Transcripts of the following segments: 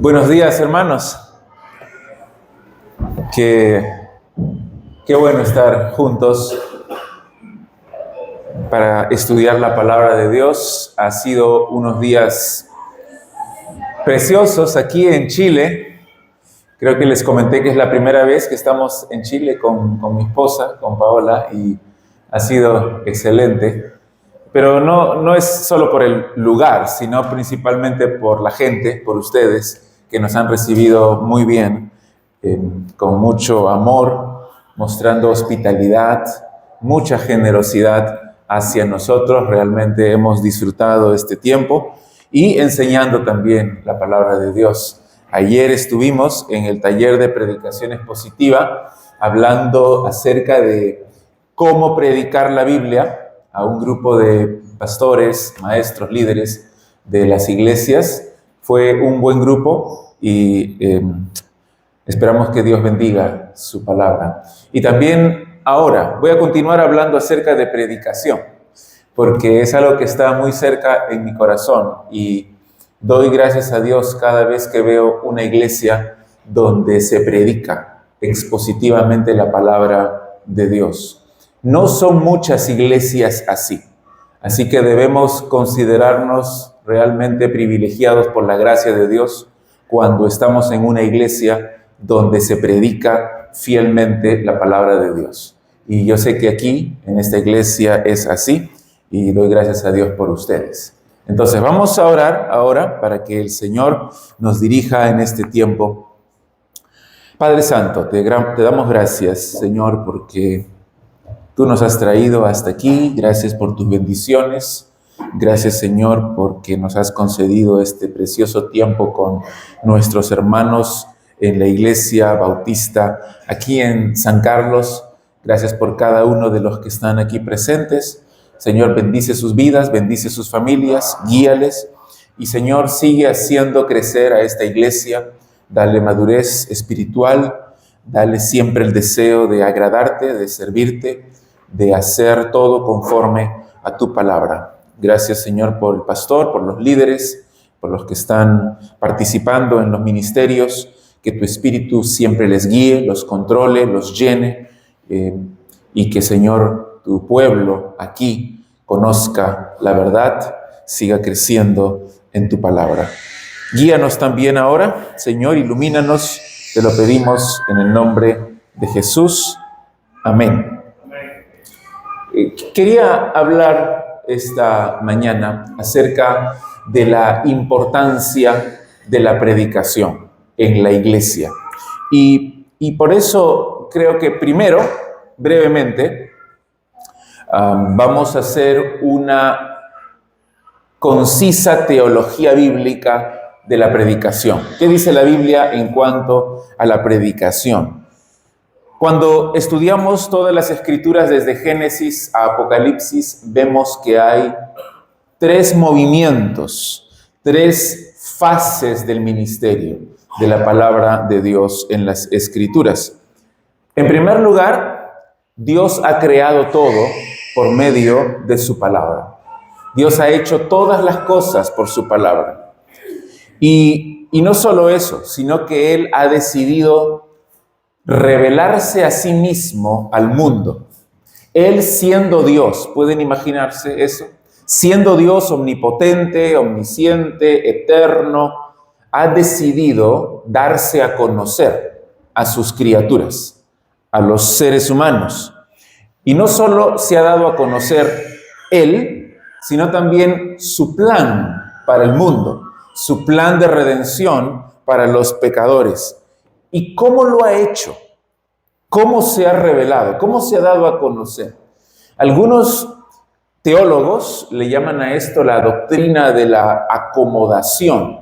Buenos días, hermanos. Qué bueno estar juntos para estudiar la palabra de Dios. Ha sido unos días preciosos aquí en Chile. Creo que les comenté que es la primera vez que estamos en Chile con mi esposa, con Paola, y ha sido excelente. Pero no es solo por el lugar, sino principalmente por la gente, por ustedes, que nos han recibido muy bien, con mucho amor, mostrando hospitalidad, mucha generosidad hacia nosotros. Realmente hemos disfrutado este tiempo y enseñando también la palabra de Dios. Ayer estuvimos en el taller de predicación expositiva hablando acerca de cómo predicar la Biblia a un grupo de pastores, maestros, líderes de las iglesias. Fue un buen grupo y esperamos que Dios bendiga su palabra. Y también ahora voy a continuar hablando acerca de predicación, porque es algo que está muy cerca en mi corazón y doy gracias a Dios cada vez que veo una iglesia donde se predica expositivamente la palabra de Dios. No son muchas iglesias así, así que debemos considerarnos realmente privilegiados por la gracia de Dios cuando estamos en una iglesia donde se predica fielmente la palabra de Dios. Y yo sé que aquí, en esta iglesia, es así, y doy gracias a Dios por ustedes. Entonces, vamos a orar ahora para que el Señor nos dirija en este tiempo. Padre Santo, te damos gracias, Señor, porque Tú nos has traído hasta aquí. Gracias por tus bendiciones. Gracias, Señor, porque nos has concedido este precioso tiempo con nuestros hermanos en la Iglesia Bautista aquí en San Carlos. Gracias por cada uno de los que están aquí presentes. Señor, bendice sus vidas, bendice sus familias, guíales. Y, Señor, sigue haciendo crecer a esta iglesia. Dale madurez espiritual. Dale siempre el deseo de agradarte, de servirte, de hacer todo conforme a tu palabra. Gracias, Señor, por el pastor, por los líderes, por los que están participando en los ministerios. Que tu Espíritu siempre les guíe, los controle, los llene, y que, Señor, tu pueblo aquí conozca la verdad, siga creciendo en tu palabra. Guíanos también ahora, Señor, ilumínanos, te lo pedimos en el nombre de Jesús. Amén. Quería hablar esta mañana acerca de la importancia de la predicación en la iglesia. Y por eso creo que primero, brevemente, vamos a hacer una concisa teología bíblica de la predicación. ¿Qué dice la Biblia en cuanto a la predicación? Cuando estudiamos todas las escrituras desde Génesis a Apocalipsis, vemos que hay tres movimientos, tres fases del ministerio de la palabra de Dios en las escrituras. En primer lugar, Dios ha creado todo por medio de su palabra. Dios ha hecho todas las cosas por su palabra. Y no solo eso, sino que Él ha decidido revelarse a sí mismo al mundo. Él siendo Dios, ¿pueden imaginarse eso? Siendo Dios omnipotente, omnisciente, eterno, ha decidido darse a conocer a sus criaturas, a los seres humanos. Y no solo se ha dado a conocer Él, sino también su plan para el mundo, su plan de redención para los pecadores. ¿Y cómo lo ha hecho? ¿Cómo se ha revelado? ¿Cómo se ha dado a conocer? Algunos teólogos le llaman a esto la doctrina de la acomodación.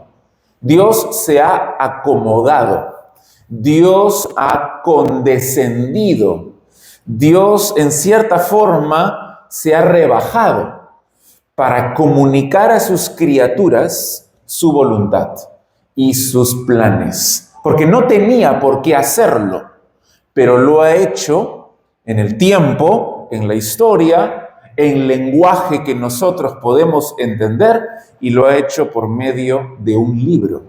Dios se ha acomodado. Dios ha condescendido. Dios, en cierta forma, se ha rebajado para comunicar a sus criaturas su voluntad y sus planes. Porque no tenía por qué hacerlo, pero lo ha hecho en el tiempo, en la historia, en lenguaje que nosotros podemos entender, y lo ha hecho por medio de un libro.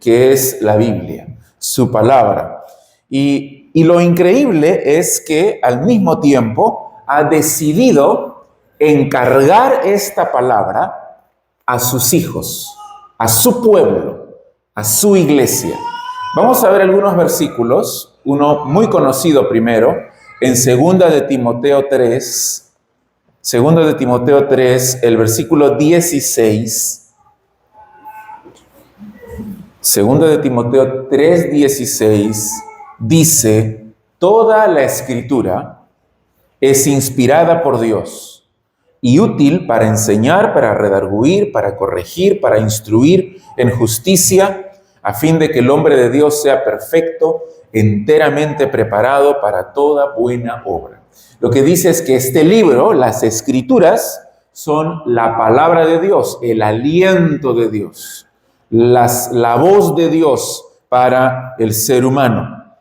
que es la Biblia, su palabra. Y lo increíble es que al mismo tiempo ha decidido encargar esta palabra a sus hijos, a su pueblo, a su iglesia. Vamos a ver algunos versículos, uno muy conocido primero, en 2 de Timoteo 3, 2 de Timoteo 3, el versículo 16. 2 de Timoteo 3, 16 dice: toda la escritura es inspirada por Dios y útil para enseñar, para redarguir, para corregir, para instruir en justicia, a fin de que el hombre de Dios sea perfecto, enteramente preparado para toda buena obra. Lo que dice es que este libro, las Escrituras, son la palabra de Dios, el aliento de Dios, la voz de Dios para el ser humano.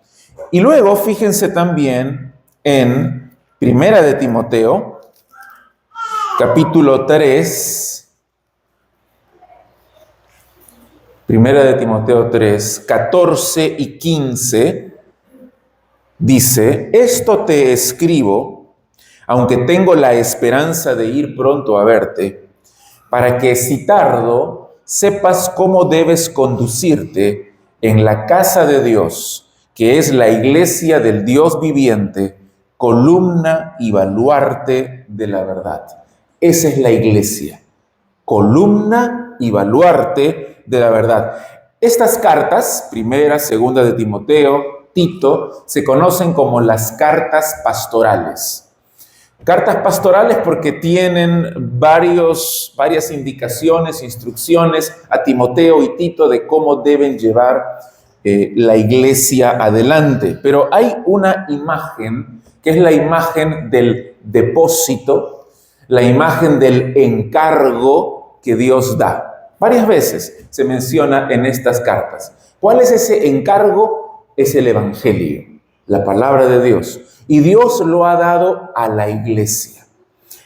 Y luego fíjense también en 1 de Timoteo, capítulo 3, 1 de Timoteo 3, 14 y 15, dice: esto te escribo, aunque tengo la esperanza de ir pronto a verte, para que si tardo, sepas cómo debes conducirte en la casa de Dios, que es la iglesia del Dios viviente, columna y baluarte de la verdad. Esa es la iglesia, columna y baluarte de la verdad. Estas cartas, primera, segunda de Timoteo, Tito, se conocen como las cartas pastorales. Cartas pastorales porque tienen varias indicaciones, instrucciones a Timoteo y Tito de cómo deben llevar la iglesia adelante. Pero hay una imagen que es la imagen del depósito, la imagen del encargo que Dios da. Varias veces se menciona en estas cartas. ¿Cuál es ese encargo? Es el Evangelio, la palabra de Dios. Y Dios lo ha dado a la iglesia.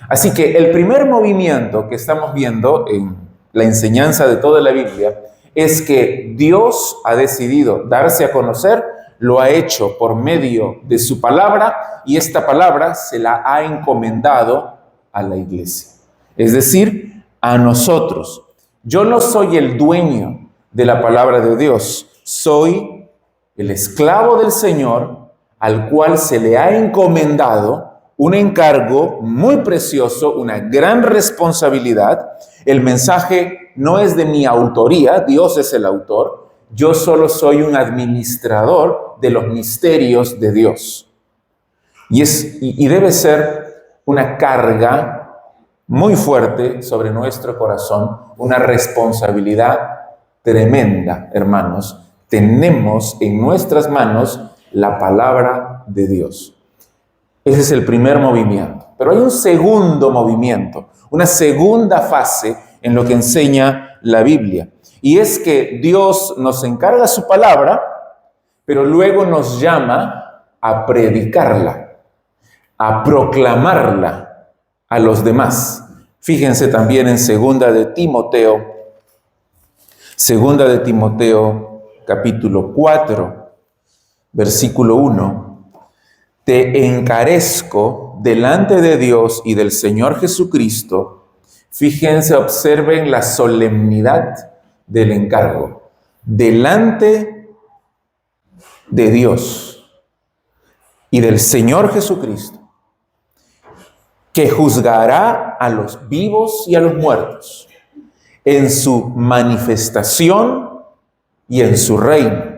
Así que el primer movimiento que estamos viendo en la enseñanza de toda la Biblia es que Dios ha decidido darse a conocer, lo ha hecho por medio de su palabra y esta palabra se la ha encomendado a la iglesia. Es decir, a nosotros. Yo no soy el dueño de la palabra de Dios, soy el esclavo del Señor, al cual se le ha encomendado un encargo muy precioso, una gran responsabilidad. El mensaje no es de mi autoría, Dios es el autor. Yo solo soy un administrador de los misterios de Dios. Y debe ser una carga muy fuerte sobre nuestro corazón, una responsabilidad tremenda, hermanos. Tenemos en nuestras manos la palabra de Dios. Ese es el primer movimiento. Pero hay un segundo movimiento, una segunda fase en lo que enseña la Biblia. Y es que Dios nos encarga su palabra, pero luego nos llama a predicarla, a proclamarla a los demás. Fíjense también en 2 de Timoteo, capítulo 4, versículo 1. Te encarezco delante de Dios y del Señor Jesucristo. Fíjense, observen la solemnidad del encargo. Delante de Dios y del Señor Jesucristo, que juzgará a los vivos y a los muertos en su manifestación y en su reino.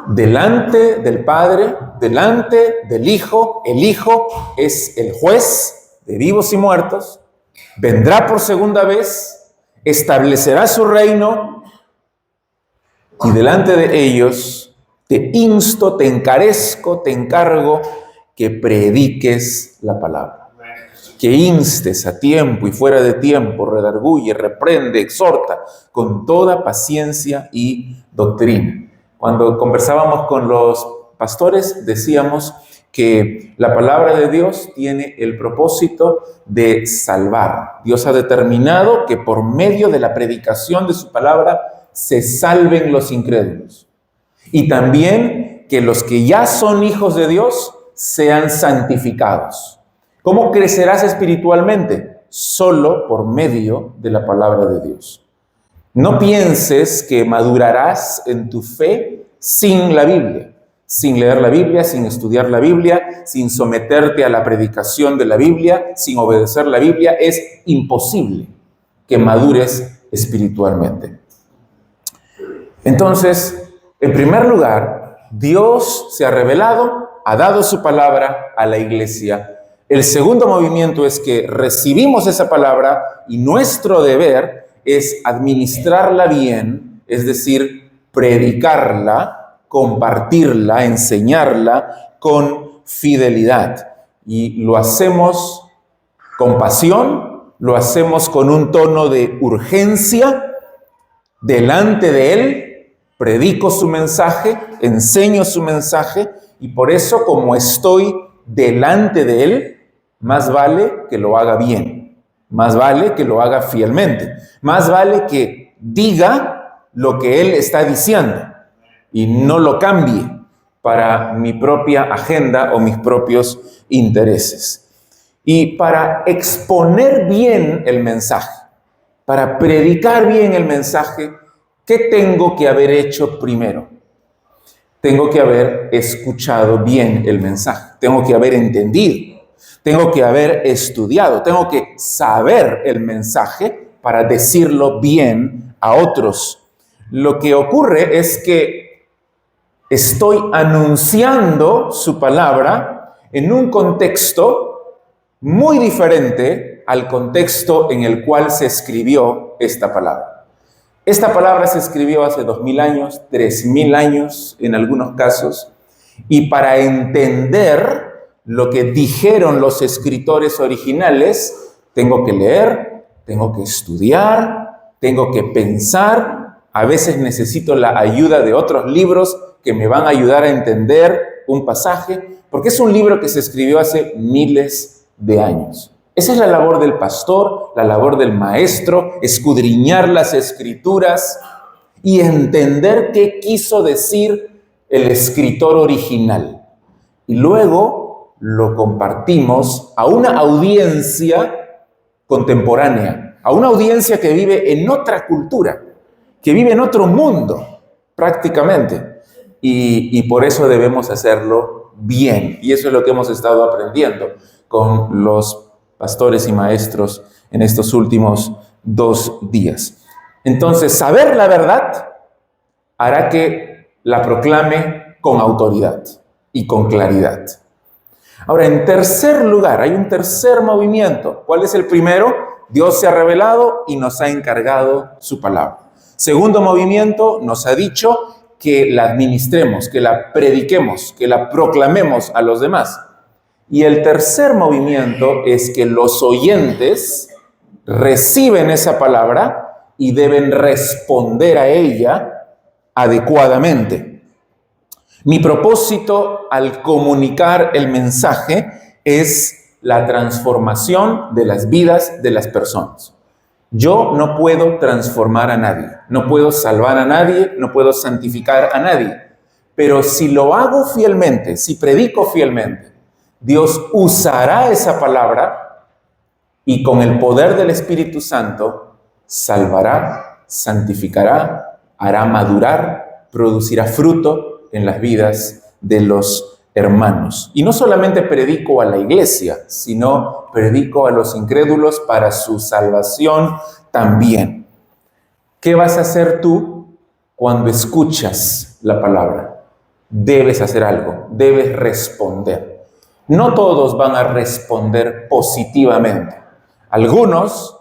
Delante del Padre, delante del Hijo. El Hijo es el juez de vivos y muertos. Vendrá por segunda vez, establecerá su reino y delante de ellos te insto, te encarezco, te encargo que prediques la palabra. Que instes a tiempo y fuera de tiempo, redarguye, reprende, exhorta con toda paciencia y doctrina. Cuando conversábamos con los pastores, decíamos que la palabra de Dios tiene el propósito de salvar. Dios ha determinado que por medio de la predicación de su palabra, se salven los incrédulos. Y también que los que ya son hijos de Dios sean santificados. ¿Cómo crecerás espiritualmente? Solo por medio de la palabra de Dios. No pienses que madurarás en tu fe sin la Biblia, sin leer la Biblia, sin estudiar la Biblia, sin someterte a la predicación de la Biblia, sin obedecer la Biblia. Es imposible que madures espiritualmente. Entonces, en primer lugar, Dios se ha revelado, ha dado su palabra a la iglesia. El segundo movimiento es que recibimos esa palabra y nuestro deber es administrarla bien, es decir, predicarla, compartirla, enseñarla con fidelidad. Y lo hacemos con pasión, lo hacemos con un tono de urgencia. Delante de Él, predico su mensaje, enseño su mensaje, y por eso, como estoy delante de Él, más vale que lo haga bien, más vale que lo haga fielmente, más vale que diga lo que Él está diciendo y no lo cambie para mi propia agenda o mis propios intereses. Y para exponer bien el mensaje, para predicar bien el mensaje, ¿qué tengo que haber hecho primero? Tengo que haber escuchado bien el mensaje, tengo que haber entendido, tengo que haber estudiado, tengo que saber el mensaje para decirlo bien a otros. Lo que ocurre es que estoy anunciando su palabra en un contexto muy diferente al contexto en el cual se escribió esta palabra. Esta palabra se escribió hace 2000 años, 3000 años en algunos casos, y para entender lo que dijeron los escritores originales, tengo que leer, tengo que estudiar, tengo que pensar, a veces necesito la ayuda de otros libros que me van a ayudar a entender un pasaje, porque es un libro que se escribió hace miles de años. Esa es la labor del pastor, la labor del maestro, escudriñar las escrituras y entender qué quiso decir el escritor original. Y luego lo compartimos a una audiencia contemporánea, a una audiencia que vive en otra cultura, que vive en otro mundo prácticamente. Y por eso debemos hacerlo bien. Y eso es lo que hemos estado aprendiendo con los pastores y maestros en estos últimos 2 días. Entonces, saber la verdad hará que la proclame con autoridad y con claridad. Ahora, en tercer lugar, hay un tercer movimiento. ¿Cuál es el primero? Dios se ha revelado y nos ha encargado su palabra. Segundo movimiento, nos ha dicho que la administremos, que la prediquemos, que la proclamemos a los demás. Y el tercer movimiento es que los oyentes reciben esa palabra y deben responder a ella adecuadamente. Mi propósito al comunicar el mensaje es la transformación de las vidas de las personas. Yo no puedo transformar a nadie, no puedo salvar a nadie, no puedo santificar a nadie. Pero si lo hago fielmente, si predico fielmente, Dios usará esa palabra y con el poder del Espíritu Santo salvará, santificará, hará madurar, producirá fruto en las vidas de los hermanos. Y no solamente predico a la iglesia, sino predico a los incrédulos para su salvación también. ¿Qué vas a hacer tú cuando escuchas la palabra? Debes hacer algo, debes responder. No todos van a responder positivamente. Algunos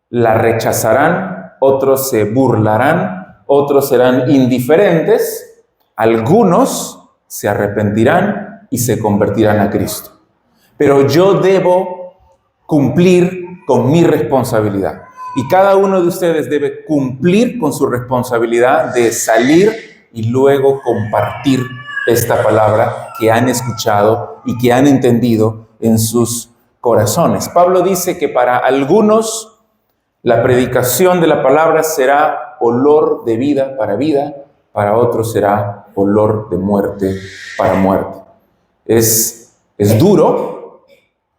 la rechazarán, otros se burlarán, otros serán indiferentes, algunos se arrepentirán y se convertirán a Cristo. Pero yo debo cumplir con mi responsabilidad. Y cada uno de ustedes debe cumplir con su responsabilidad de salir y luego compartir esta palabra que han escuchado y que han entendido en sus corazones. Pablo dice que para algunos la predicación de la palabra será olor de vida, para otros será olor de muerte para muerte. Es duro,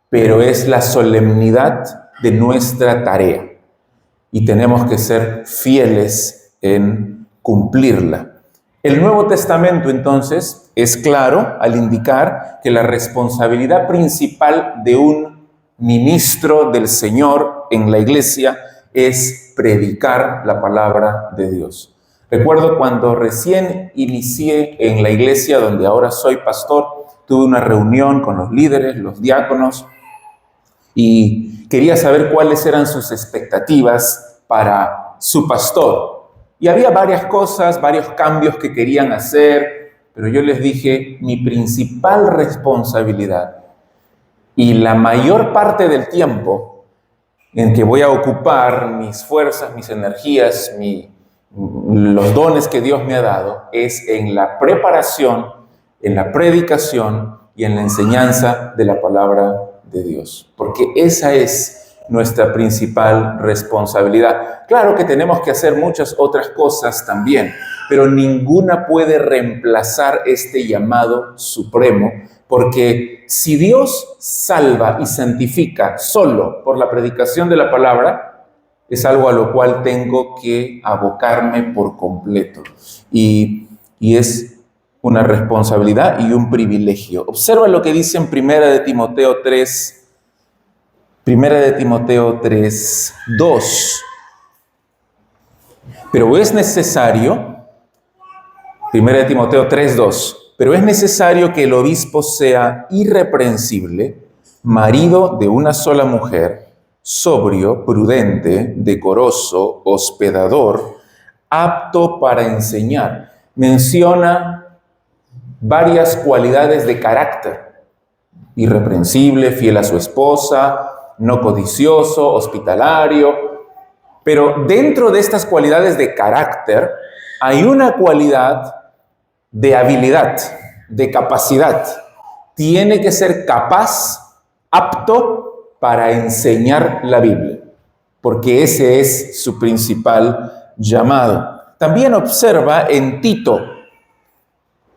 pero es la solemnidad de nuestra tarea y tenemos que ser fieles en cumplirla. El Nuevo Testamento, entonces, es claro al indicar que la responsabilidad principal de un ministro del Señor en la iglesia es predicar la palabra de Dios. Recuerdo cuando recién inicié en la iglesia donde ahora soy pastor, tuve una reunión con los líderes, los diáconos, y quería saber cuáles eran sus expectativas para su pastor. Y había varias cosas, varios cambios que querían hacer, pero yo les dije, mi principal responsabilidad y la mayor parte del tiempo en que voy a ocupar mis fuerzas, mis energías, los dones que Dios me ha dado, es en la preparación, en la predicación y en la enseñanza de la palabra de Dios. Porque esa es nuestra principal responsabilidad. Claro que tenemos que hacer muchas otras cosas también, pero ninguna puede reemplazar este llamado supremo, porque si Dios salva y santifica solo por la predicación de la palabra, es algo a lo cual tengo que abocarme por completo. Y es una responsabilidad y un privilegio. Observa lo que dice en Primera de Timoteo 3:2. Pero es necesario, Primera de Timoteo 3:2, pero es necesario que el obispo sea irreprensible, marido de una sola mujer, sobrio, prudente, decoroso, hospedador, apto para enseñar. Menciona varias cualidades de carácter: irreprensible, fiel a su esposa, no codicioso, hospitalario. Pero dentro de estas cualidades de carácter hay una cualidad de habilidad, de capacidad. Tiene que ser capaz, apto para enseñar la Biblia, porque ese es su principal llamado. También observa en Tito,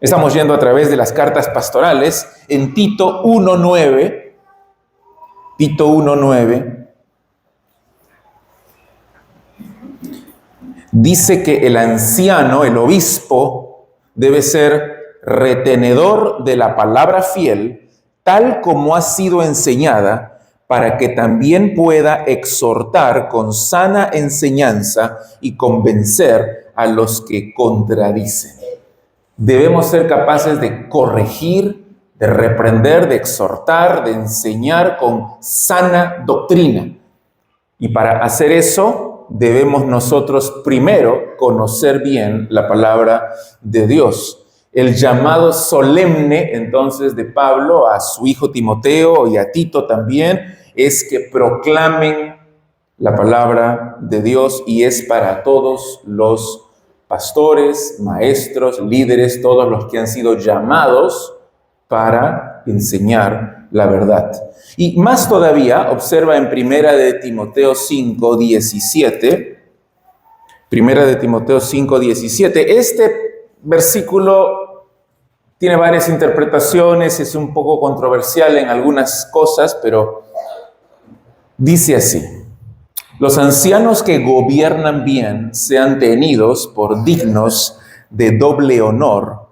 estamos yendo a través de las cartas pastorales, en Tito 1:9, dice que el anciano, el obispo, debe ser retenedor de la palabra fiel, tal como ha sido enseñada, para que también pueda exhortar con sana enseñanza y convencer a los que contradicen. Debemos ser capaces de corregir, de reprender, de exhortar, de enseñar con sana doctrina. Y para hacer eso, debemos nosotros primero conocer bien la palabra de Dios. El llamado solemne, entonces, de Pablo a su hijo Timoteo y a Tito también, es que proclamen la palabra de Dios, y es para todos los pastores, maestros, líderes, todos los que han sido llamados para enseñar la verdad. Y más todavía, observa en Primera de Timoteo 5:17, Primera de Timoteo 5:17, este versículo tiene varias interpretaciones, es un poco controversial en algunas cosas, pero dice así: los ancianos que gobiernan bien sean tenidos por dignos de doble honor,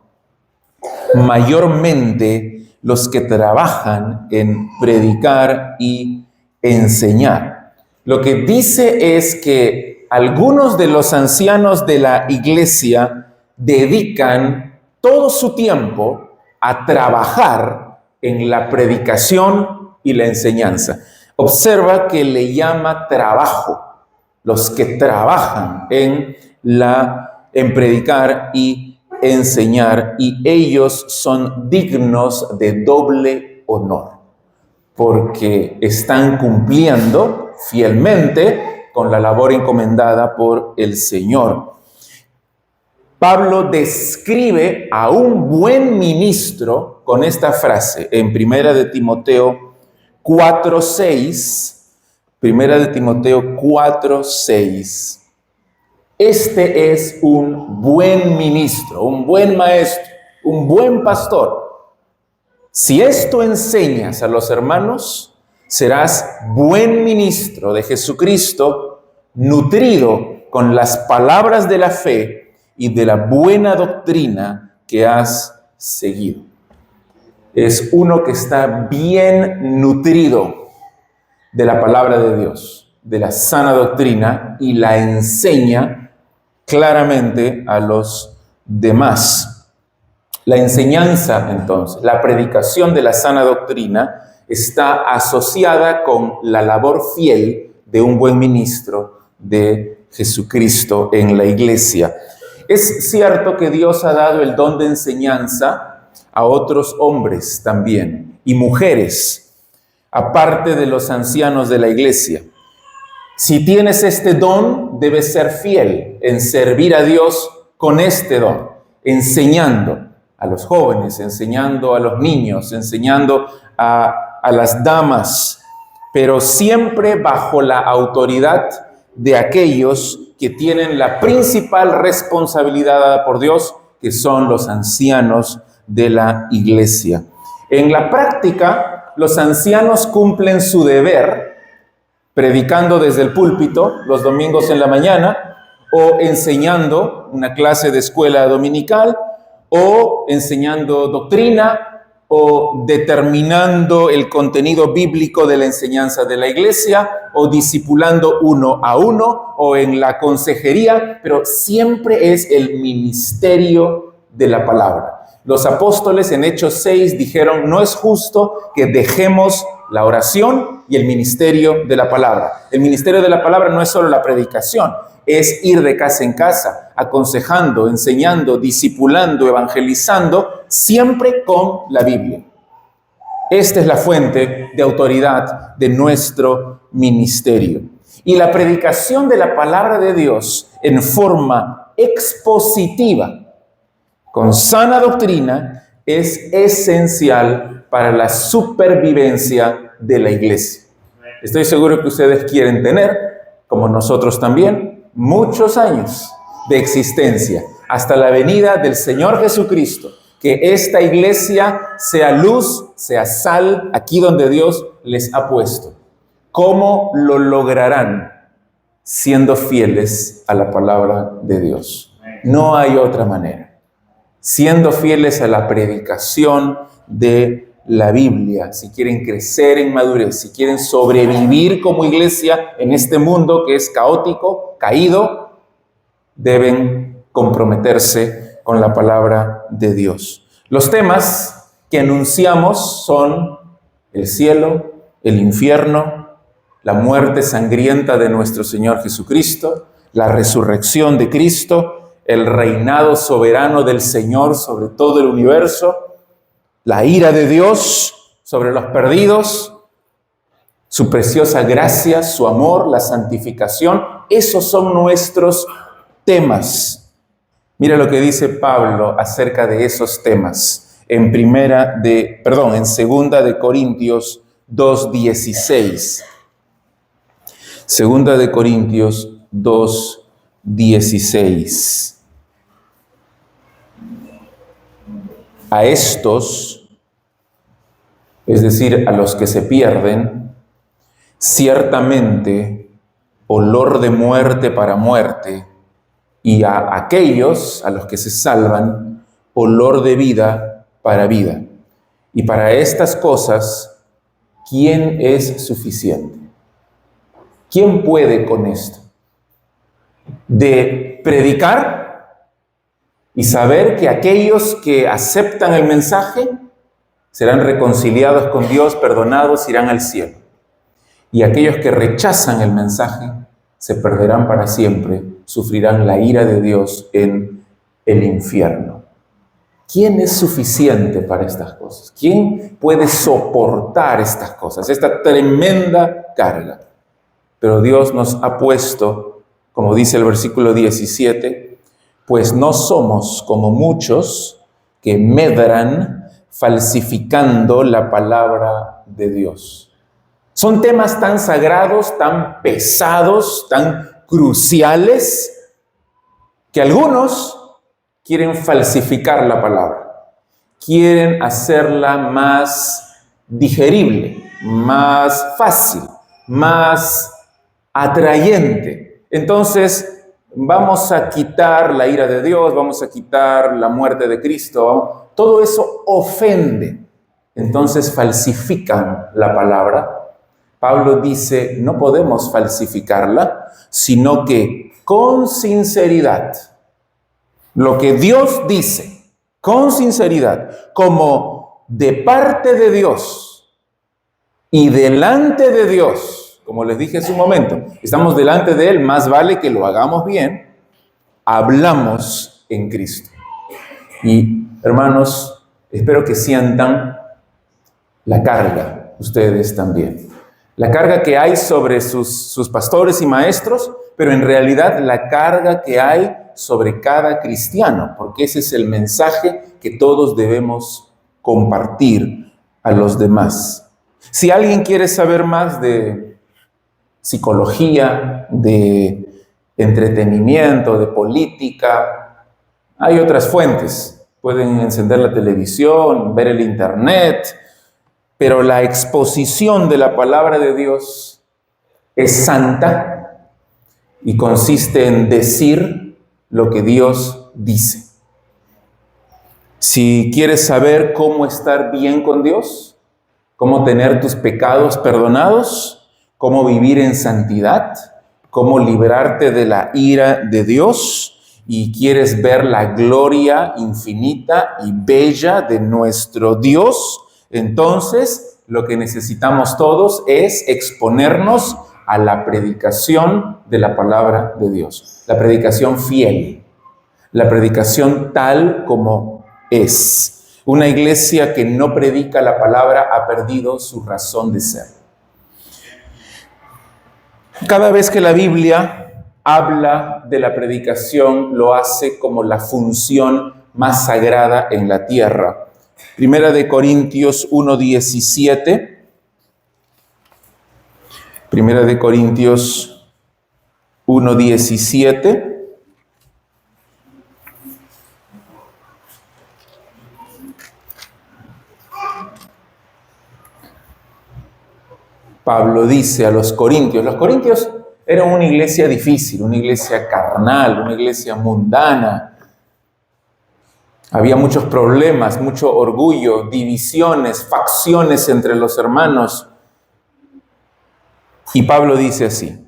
mayormente los que trabajan en predicar y enseñar. Lo que dice es que algunos de los ancianos de la iglesia dedican todo su tiempo a trabajar en la predicación y la enseñanza. Observa que le llama trabajo, los que trabajan en predicar y enseñar, y ellos son dignos de doble honor, porque están cumpliendo fielmente con la labor encomendada por el Señor. Pablo describe a un buen ministro con esta frase en Primera de Timoteo 4:6, Primera de Timoteo 4:6. Este es un buen ministro, un buen maestro, un buen pastor. Si esto enseñas a los hermanos, serás buen ministro de Jesucristo, nutrido con las palabras de la fe y de la buena doctrina que has seguido. Es uno que está bien nutrido de la palabra de Dios, de la sana doctrina, y la enseña claramente a los demás. La enseñanza, entonces, la predicación de la sana doctrina está asociada con la labor fiel de un buen ministro de Jesucristo en la iglesia. Es cierto que Dios ha dado el don de enseñanza a otros hombres también y mujeres, aparte de los ancianos de la iglesia. Si tienes este don, debes ser fiel en servir a Dios con este don, enseñando a los jóvenes, enseñando a los niños, enseñando a las damas, pero siempre bajo la autoridad de aquellos que tienen la principal responsabilidad dada por Dios, que son los ancianos de la iglesia. En la práctica, los ancianos cumplen su deber predicando desde el púlpito los domingos en la mañana, o enseñando una clase de escuela dominical, o enseñando doctrina, o determinando el contenido bíblico de la enseñanza de la iglesia, o discipulando uno a uno, o en la consejería, pero siempre es el ministerio de la palabra. Los apóstoles en Hechos 6 dijeron: no es justo que dejemos la oración y el ministerio de la palabra. El ministerio de la palabra no es solo la predicación, es ir de casa en casa, aconsejando, enseñando, discipulando, evangelizando, siempre con la Biblia. Esta es la fuente de autoridad de nuestro ministerio. Y la predicación de la palabra de Dios en forma expositiva, con sana doctrina, es esencial para la supervivencia de la iglesia. Estoy seguro que ustedes quieren tener, como nosotros también, muchos años de existencia hasta la venida del Señor Jesucristo. Que esta iglesia sea luz, sea sal, aquí donde Dios les ha puesto. ¿Cómo lo lograrán? Siendo fieles a la palabra de Dios. No hay otra manera. Siendo fieles a la predicación de la Biblia, si quieren crecer en madurez, si quieren sobrevivir como iglesia en este mundo que es caótico, caído, deben comprometerse con la palabra de Dios. Los temas que anunciamos son el cielo, el infierno, la muerte sangrienta de nuestro Señor Jesucristo, la resurrección de Cristo, el reinado soberano del Señor sobre todo el universo, la ira de Dios sobre los perdidos, su preciosa gracia, su amor, la santificación. Esos son nuestros temas. Mira lo que dice Pablo acerca de esos temas en 2 de Corintios 2:16. 2 de Corintios 2:16. A estos, es decir, a los que se pierden, ciertamente olor de muerte para muerte, y a aquellos, a los que se salvan, olor de vida para vida. Y para estas cosas, ¿quién es suficiente? ¿Quién puede con esto? De predicar y saber que aquellos que aceptan el mensaje serán reconciliados con Dios, perdonados, irán al cielo. Y aquellos que rechazan el mensaje se perderán para siempre, sufrirán la ira de Dios en el infierno. ¿Quién es suficiente para estas cosas? ¿Quién puede soportar estas cosas, esta tremenda carga? Pero Dios nos ha puesto, como dice el versículo 17, pues no somos como muchos que medran falsificando la palabra de Dios. Son temas tan sagrados, tan pesados, tan cruciales, que algunos quieren falsificar la palabra, quieren hacerla más digerible, más fácil, más atrayente. Entonces, vamos a quitar la ira de Dios, vamos a quitar la muerte de Cristo. Todo eso ofende. Entonces falsifican la palabra. Pablo dice, no podemos falsificarla, sino que con sinceridad, lo que Dios dice, con sinceridad, como de parte de Dios y delante de Dios, como les dije hace un momento, estamos delante de Él, más vale que lo hagamos bien, hablamos en Cristo. Y hermanos, espero que sientan la carga, ustedes también. La carga que hay sobre sus pastores y maestros, pero en realidad la carga que hay sobre cada cristiano, porque ese es el mensaje que todos debemos compartir a los demás. Si alguien quiere saber más de psicología, de entretenimiento, de política, hay otras fuentes. Pueden encender la televisión, ver el internet, pero la exposición de la palabra de Dios es santa y consiste en decir lo que Dios dice. Si quieres saber cómo estar bien con Dios, cómo tener tus pecados perdonados, cómo vivir en santidad, cómo librarte de la ira de Dios, y quieres ver la gloria infinita y bella de nuestro Dios, entonces lo que necesitamos todos es exponernos a la predicación de la palabra de Dios, la predicación fiel, la predicación tal como es. Una iglesia que no predica la palabra ha perdido su razón de ser. Cada vez que la Biblia habla de la predicación, lo hace como la función más sagrada en la tierra. Primera de Corintios 1:17. Primera de Corintios 1:17. Pablo dice a los corintios eran una iglesia difícil, una iglesia carnal, una iglesia mundana. Había muchos problemas, mucho orgullo, divisiones, facciones entre los hermanos. Y Pablo dice así: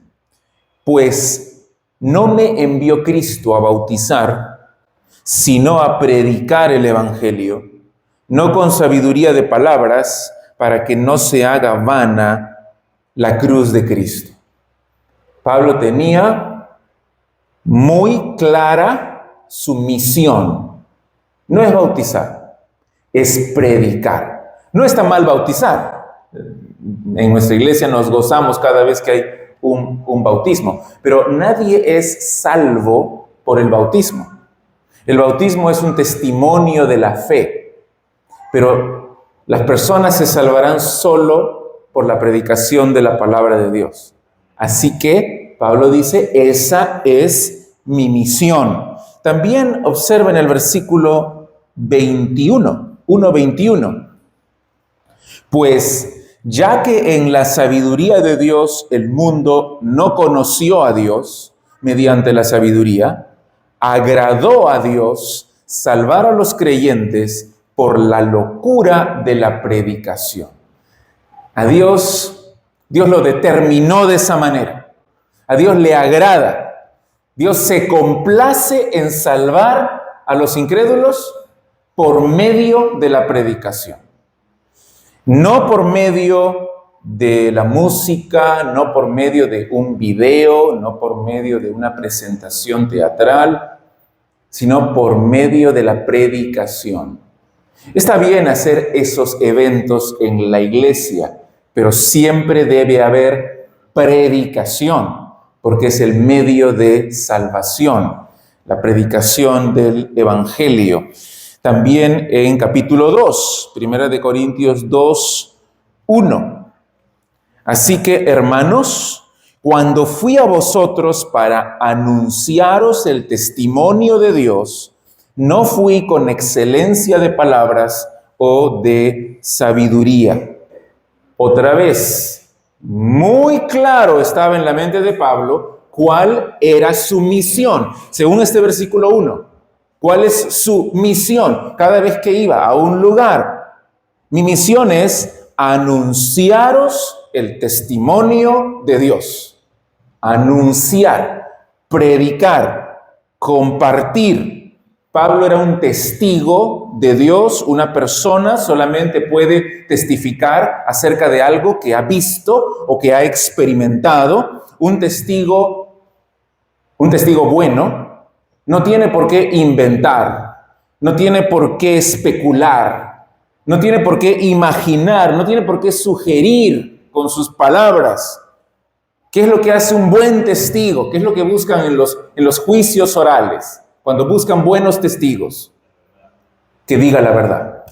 pues no me envió Cristo a bautizar, sino a predicar el evangelio, no con sabiduría de palabras, para que no se haga vana la cruz de Cristo. Pablo tenía muy clara su misión. No es bautizar, es predicar. No está mal bautizar. En nuestra iglesia nos gozamos cada vez que hay un bautismo, pero nadie es salvo por el bautismo. El bautismo es un testimonio de la fe, pero las personas se salvarán solo por la predicación de la palabra de Dios. Así que Pablo dice, esa es mi misión. También observen el versículo 1:21. Pues ya que en la sabiduría de Dios el mundo no conoció a Dios mediante la sabiduría, agradó a Dios salvar a los creyentes por la locura de la predicación. A Dios lo determinó de esa manera. A Dios le agrada. Dios se complace en salvar a los incrédulos por medio de la predicación. No por medio de la música, no por medio de un video, no por medio de una presentación teatral, sino por medio de la predicación. Está bien hacer esos eventos en la iglesia, pero siempre debe haber predicación, porque es el medio de salvación, la predicación del evangelio. También en capítulo 2, Primera de Corintios 2:1. Así que, hermanos, Cuando fui a vosotros para anunciaros el testimonio de Dios, no fui con excelencia de palabras o de sabiduría. Otra vez, muy claro estaba en la mente de Pablo cuál era su misión, según este versículo 1. ¿Cuál es su misión? Cada vez que iba a un lugar, mi misión es anunciaros el testimonio de Dios. Anunciar, predicar, compartir. Pablo era un testigo de Dios. Una persona solamente puede testificar acerca de algo que ha visto o que ha experimentado. Un testigo bueno no tiene por qué inventar, no tiene por qué especular, no tiene por qué imaginar, no tiene por qué sugerir con sus palabras. ¿Qué es lo que hace un buen testigo? ¿Qué es lo que buscan en los juicios orales? Cuando buscan buenos testigos, que diga la verdad.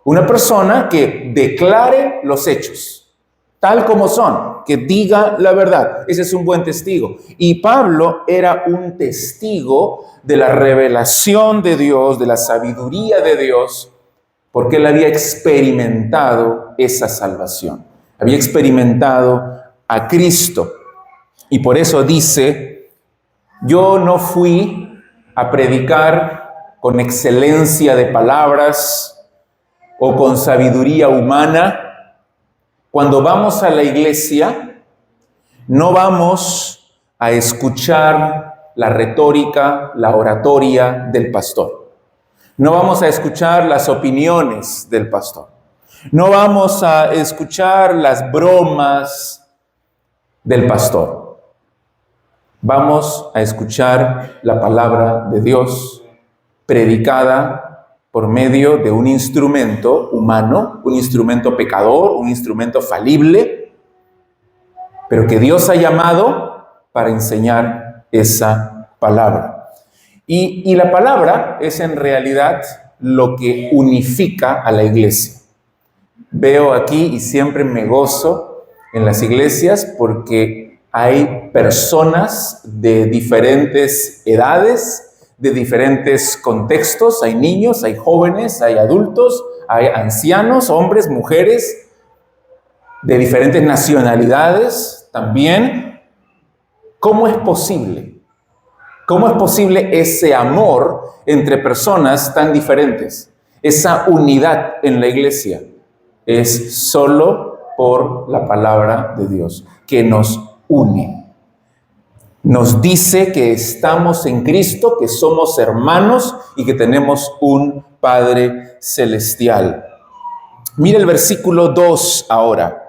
Una persona que declare los hechos, tal como son, que diga la verdad. Ese es un buen testigo. Y Pablo era un testigo de la revelación de Dios, de la sabiduría de Dios, porque él había experimentado esa salvación. Había experimentado a Cristo. Y por eso dice, yo no fui a predicar con excelencia de palabras o con sabiduría humana. Cuando vamos a la iglesia, no vamos a escuchar la retórica, la oratoria del pastor. No vamos a escuchar las opiniones del pastor. No vamos a escuchar las bromas del pastor. Vamos a escuchar la palabra de Dios predicada por medio de un instrumento humano, un instrumento pecador, un instrumento falible, pero que Dios ha llamado para enseñar esa palabra. Y la palabra es en realidad lo que unifica a la iglesia. Veo aquí y siempre me gozo en las iglesias porque hay personas de diferentes edades, de diferentes contextos. Hay niños, hay jóvenes, hay adultos, hay ancianos, hombres, mujeres, de diferentes nacionalidades también. ¿Cómo es posible? ¿Cómo es posible ese amor entre personas tan diferentes? Esa unidad en la iglesia es solo por la palabra de Dios, que nos une. Nos dice que estamos en Cristo, que somos hermanos y que tenemos un Padre celestial. Mira el versículo 2 ahora.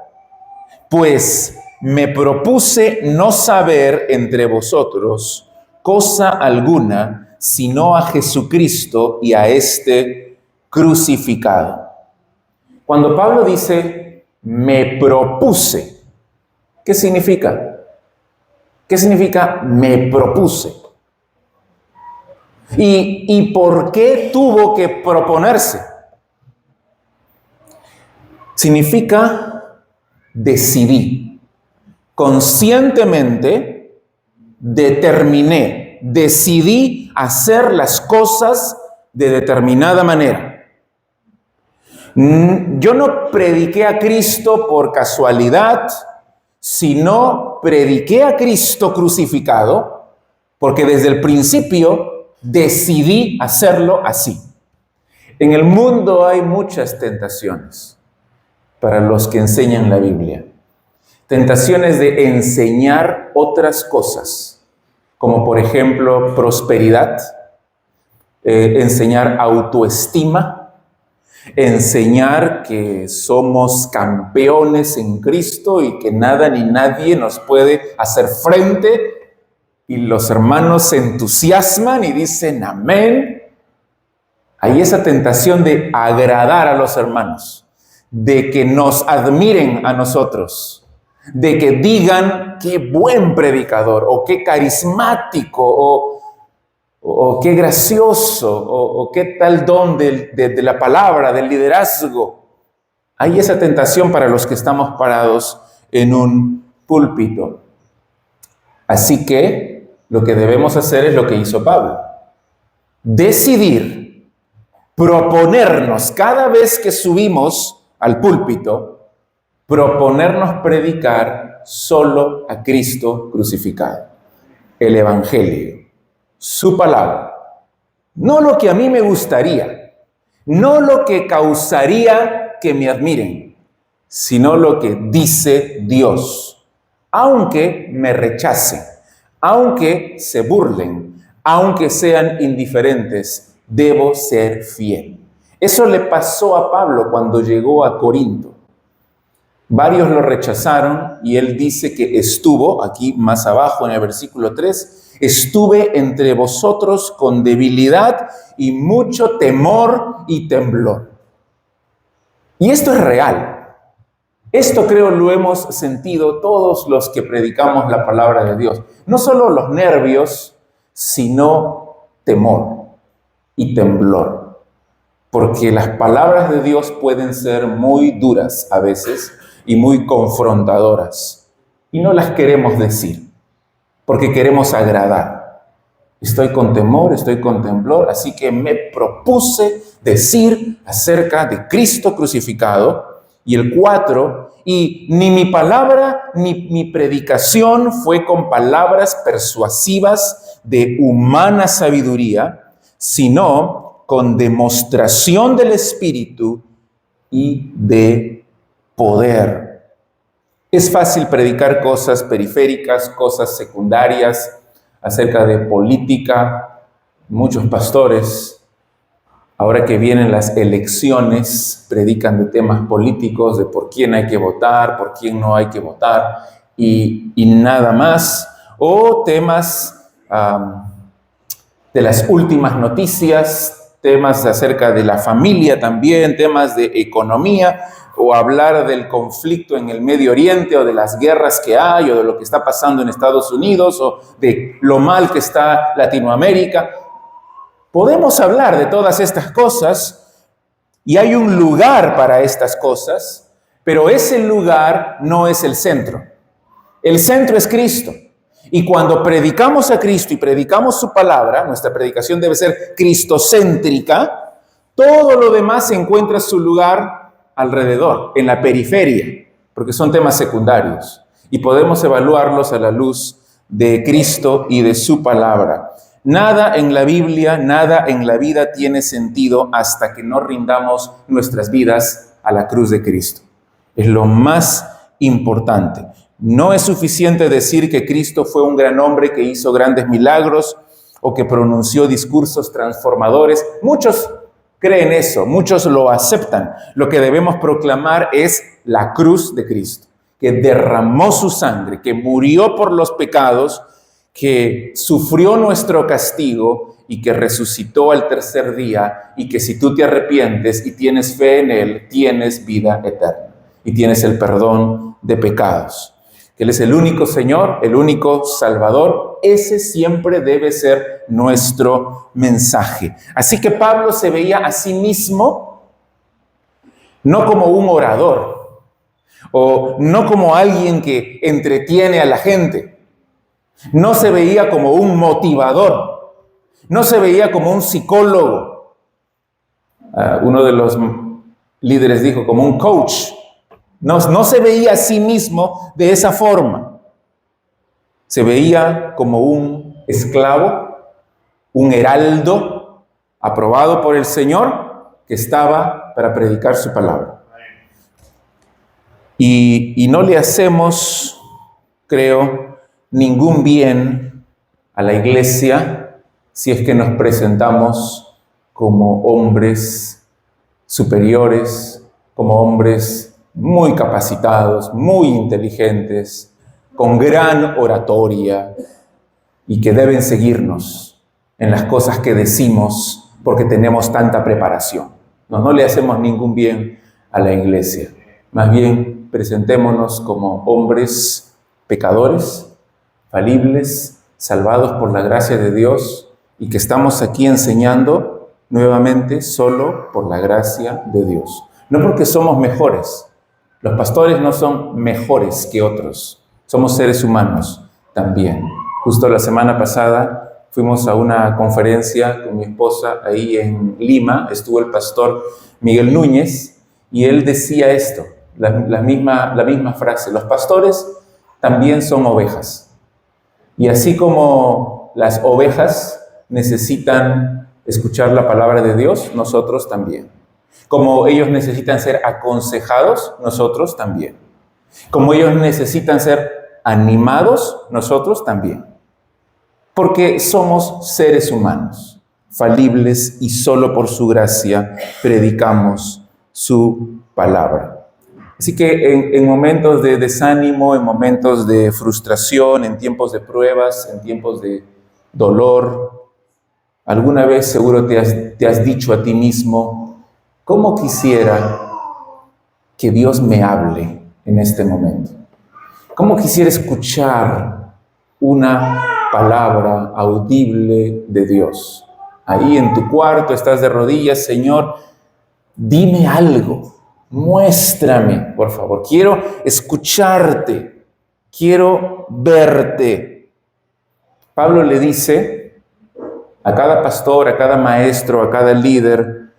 Pues me propuse no saber entre vosotros cosa alguna, sino a Jesucristo y a este crucificado. Cuando Pablo dice, me propuse, ¿qué significa? ¿Qué significa me propuse? ¿Y por qué tuvo que proponerse? Significa decidí. Conscientemente decidí hacer las cosas de determinada manera. Yo no prediqué a Cristo por casualidad, sino prediqué a Cristo crucificado, porque desde el principio decidí hacerlo así. En el mundo hay muchas tentaciones para los que enseñan la Biblia. Tentaciones de enseñar otras cosas, como por ejemplo prosperidad, enseñar autoestima, enseñar que somos campeones en Cristo y que nada ni nadie nos puede hacer frente, y los hermanos se entusiasman y dicen amén. Hay esa tentación de agradar a los hermanos, de que nos admiren a nosotros, de que digan qué buen predicador o qué carismático o qué gracioso, o qué tal don de la palabra, del liderazgo. Hay esa tentación para los que estamos parados en un púlpito. Así que lo que debemos hacer es lo que hizo Pablo. Decidir, proponernos cada vez que subimos al púlpito, proponernos predicar solo a Cristo crucificado. El Evangelio, su palabra. No lo que a mí me gustaría, no lo que causaría que me admiren, sino lo que dice Dios. Aunque me rechacen, aunque se burlen, aunque sean indiferentes, debo ser fiel. Eso le pasó a Pablo cuando llegó a Corinto. Varios lo rechazaron y él dice que estuvo, aquí más abajo en el versículo 3, estuve entre vosotros con debilidad y mucho temor y temblor. Y esto es real. Esto creo lo hemos sentido todos los que predicamos la palabra de Dios. No solo los nervios, sino temor y temblor. Porque las palabras de Dios pueden ser muy duras a veces y muy confrontadoras. Y no las queremos decir, porque queremos agradar. Estoy con temor, estoy con temblor, así que me propuse decir acerca de Cristo crucificado. Y el 4, y ni mi palabra ni mi predicación fue con palabras persuasivas de humana sabiduría, sino con demostración del Espíritu y de poder. Es fácil predicar cosas periféricas, cosas secundarias, acerca de política. Muchos pastores, ahora que vienen las elecciones, predican de temas políticos, de por quién hay que votar, por quién no hay que votar, y nada más. O temas de las últimas noticias, temas acerca de la familia también, temas de economía, o hablar del conflicto en el Medio Oriente, o de las guerras que hay, o de lo que está pasando en Estados Unidos, o de lo mal que está Latinoamérica. Podemos hablar de todas estas cosas, y hay un lugar para estas cosas, pero ese lugar no es el centro. El centro es Cristo. Y cuando predicamos a Cristo y predicamos su palabra, nuestra predicación debe ser cristocéntrica, todo lo demás encuentra su lugar alrededor, en la periferia, porque son temas secundarios. Y podemos evaluarlos a la luz de Cristo y de su palabra. Nada en la Biblia, nada en la vida tiene sentido hasta que no rindamos nuestras vidas a la cruz de Cristo. Es lo más importante. No es suficiente decir que Cristo fue un gran hombre que hizo grandes milagros o que pronunció discursos transformadores. Muchos creen eso, muchos lo aceptan. Lo que debemos proclamar es la cruz de Cristo, que derramó su sangre, que murió por los pecados, que sufrió nuestro castigo y que resucitó al tercer día, y que si tú te arrepientes y tienes fe en Él, tienes vida eterna y tienes el perdón de pecados. Que Él es el único Señor, el único Salvador. Ese siempre debe ser nuestro mensaje. Así que Pablo se veía a sí mismo no como un orador o no como alguien que entretiene a la gente. No se veía como un motivador, no se veía como un psicólogo. Uno de los líderes dijo como un coach. No se veía a sí mismo de esa forma. Se veía como un esclavo, un heraldo aprobado por el Señor que estaba para predicar su palabra. Y no le hacemos, creo, ningún bien a la iglesia si es que nos presentamos como hombres superiores, como hombres muy capacitados, muy inteligentes, con gran oratoria y que deben seguirnos en las cosas que decimos porque tenemos tanta preparación. No le hacemos ningún bien a la iglesia. Más bien, presentémonos como hombres pecadores, falibles, salvados por la gracia de Dios y que estamos aquí enseñando nuevamente solo por la gracia de Dios. No porque somos mejores. Los pastores no son mejores que otros. Somos seres humanos también. Justo la semana pasada fuimos a una conferencia con mi esposa ahí en Lima. Estuvo el pastor Miguel Núñez y él decía esto, la misma frase: los pastores también son ovejas. Y así como las ovejas necesitan escuchar la palabra de Dios, nosotros también. Como ellos necesitan ser aconsejados, nosotros también. Como ellos necesitan ser animados, nosotros también. Porque somos seres humanos, falibles, y solo por su gracia predicamos su palabra. Así que en momentos de desánimo, en momentos de frustración, en tiempos de pruebas, en tiempos de dolor, alguna vez seguro te has dicho a ti mismo: ¿cómo quisiera que Dios me hable en este momento? ¿Cómo quisiera escuchar una palabra audible de Dios? Ahí en tu cuarto estás de rodillas: Señor, dime algo, muéstrame, por favor. Quiero escucharte, quiero verte. Pablo le dice a cada pastor, a cada maestro, a cada líder: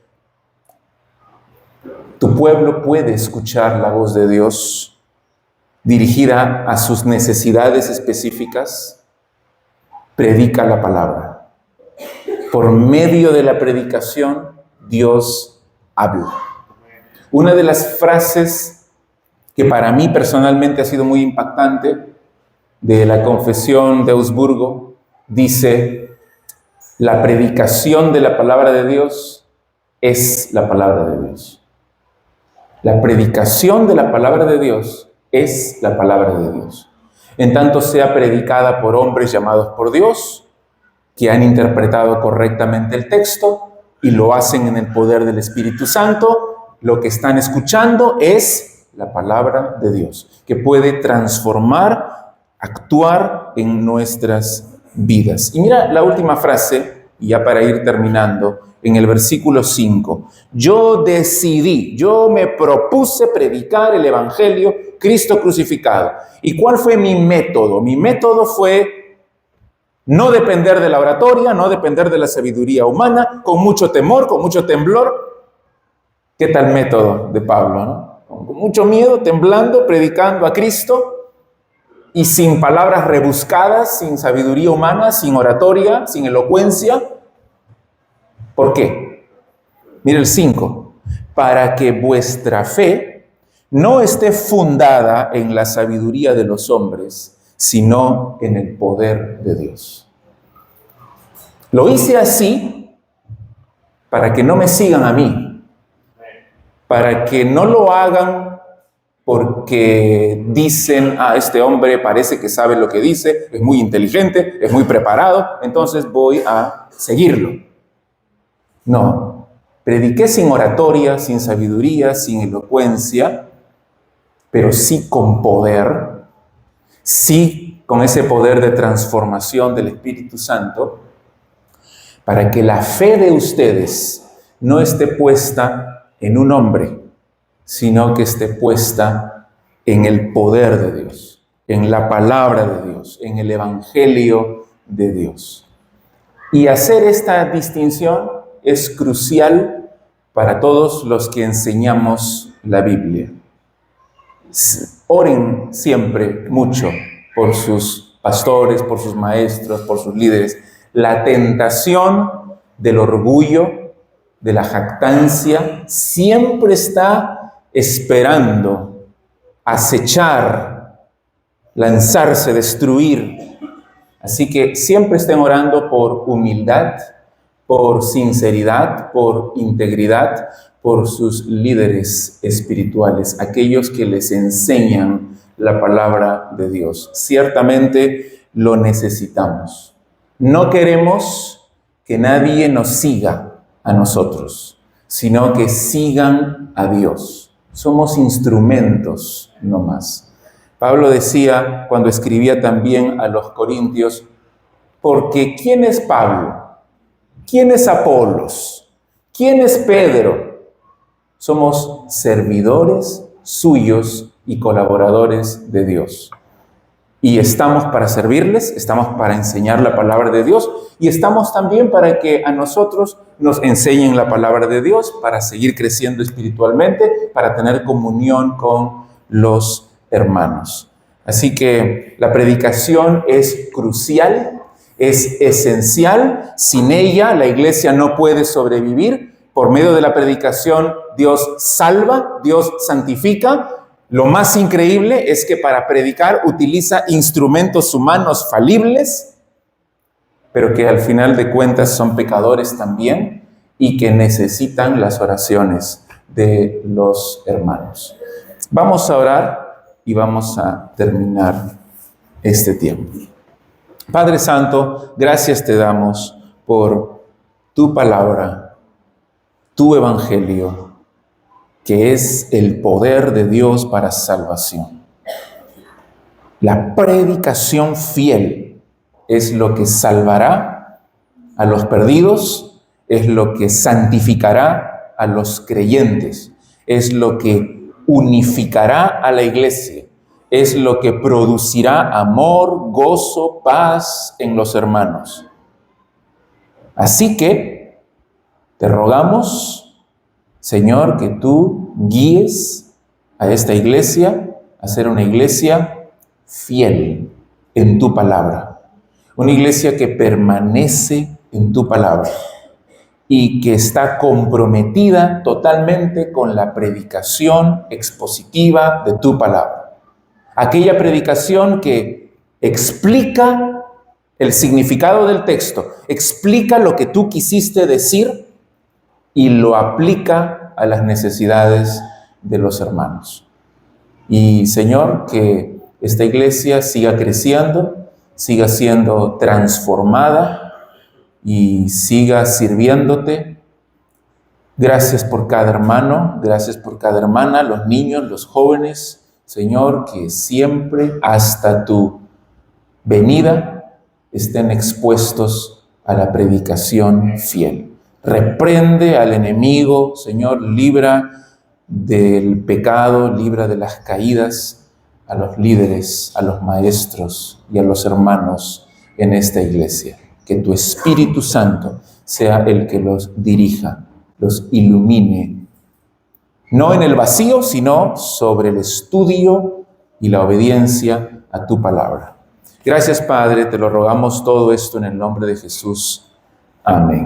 tu pueblo puede escuchar la voz de Dios dirigida a sus necesidades específicas. Predica la palabra. Por medio de la predicación, Dios habla. Una de las frases que para mí personalmente ha sido muy impactante de la Confesión de Augsburgo dice: la predicación de la palabra de Dios es la palabra de Dios. La predicación de la palabra de Dios es la palabra de Dios. En tanto sea predicada por hombres llamados por Dios, que han interpretado correctamente el texto y lo hacen en el poder del Espíritu Santo, lo que están escuchando es la palabra de Dios, que puede transformar, actuar en nuestras vidas. Y mira la última frase, y ya para ir terminando, en el versículo 5. Yo decidí, yo me propuse predicar el Evangelio, Cristo crucificado. ¿Y cuál fue mi método? Mi método fue no depender de la oratoria, no depender de la sabiduría humana, con mucho temor, con mucho temblor. ¿Qué tal método de Pablo, no? Con mucho miedo, temblando, predicando a Cristo, y sin palabras rebuscadas, sin sabiduría humana, sin oratoria, sin elocuencia. ¿Por qué? Mira el 5. Para que vuestra fe no esté fundada en la sabiduría de los hombres, sino en el poder de Dios. Lo hice así para que no me sigan a mí, para que no lo hagan porque dicen: este hombre parece que sabe lo que dice, es muy inteligente, es muy preparado, entonces voy a seguirlo. No, prediqué sin oratoria, sin sabiduría, sin elocuencia, pero sí con poder, sí con ese poder de transformación del Espíritu Santo, para que la fe de ustedes no esté puesta en un hombre, sino que esté puesta en el poder de Dios, en la palabra de Dios, en el Evangelio de Dios. Y hacer esta distinción es crucial para todos los que enseñamos la Biblia. Oren siempre mucho por sus pastores, por sus maestros, por sus líderes. La tentación del orgullo, de la jactancia, siempre está esperando acechar, lanzarse, destruir. Así que siempre estén orando por humildad, por sinceridad, por integridad, por sus líderes espirituales, aquellos que les enseñan la palabra de Dios. Ciertamente lo necesitamos. No queremos que nadie nos siga a nosotros, sino que sigan a Dios. Somos instrumentos no más. Pablo decía cuando escribía también a los Corintios: porque ¿quién es Pablo? ¿Quién es Apolos? ¿Quién es Pedro? Somos servidores suyos y colaboradores de Dios. Y estamos para servirles, estamos para enseñar la palabra de Dios y estamos también para que a nosotros nos enseñen la palabra de Dios, para seguir creciendo espiritualmente, para tener comunión con los hermanos. Así que la predicación es crucial, es esencial. Sin ella la iglesia no puede sobrevivir. Por medio de la predicación Dios salva, Dios santifica. Lo más increíble es que para predicar utiliza instrumentos humanos falibles, pero que al final de cuentas son pecadores también y que necesitan las oraciones de los hermanos. Vamos a orar y vamos a terminar este tiempo. Padre Santo, gracias te damos por tu palabra, tu evangelio, que es el poder de Dios para salvación. La predicación fiel es lo que salvará a los perdidos, es lo que santificará a los creyentes, es lo que unificará a la iglesia, es lo que producirá amor, gozo, paz en los hermanos. Así que te rogamos, Señor, que tú guíes a esta iglesia a ser una iglesia fiel en tu palabra. Una iglesia que permanece en tu palabra y que está comprometida totalmente con la predicación expositiva de tu palabra. Aquella predicación que explica el significado del texto, explica lo que tú quisiste decir y lo aplica a las necesidades de los hermanos. Y Señor, que esta iglesia siga creciendo, siga siendo transformada y siga sirviéndote. Gracias por cada hermano, gracias por cada hermana, los niños, los jóvenes. Señor, que siempre hasta tu venida estén expuestos a la predicación fiel. Reprende al enemigo, Señor, libra del pecado, libra de las caídas a los líderes, a los maestros y a los hermanos en esta iglesia. Que tu Espíritu Santo sea el que los dirija, los ilumine, no en el vacío, sino sobre el estudio y la obediencia a tu palabra. Gracias, Padre, te lo rogamos todo esto en el nombre de Jesús. Amén.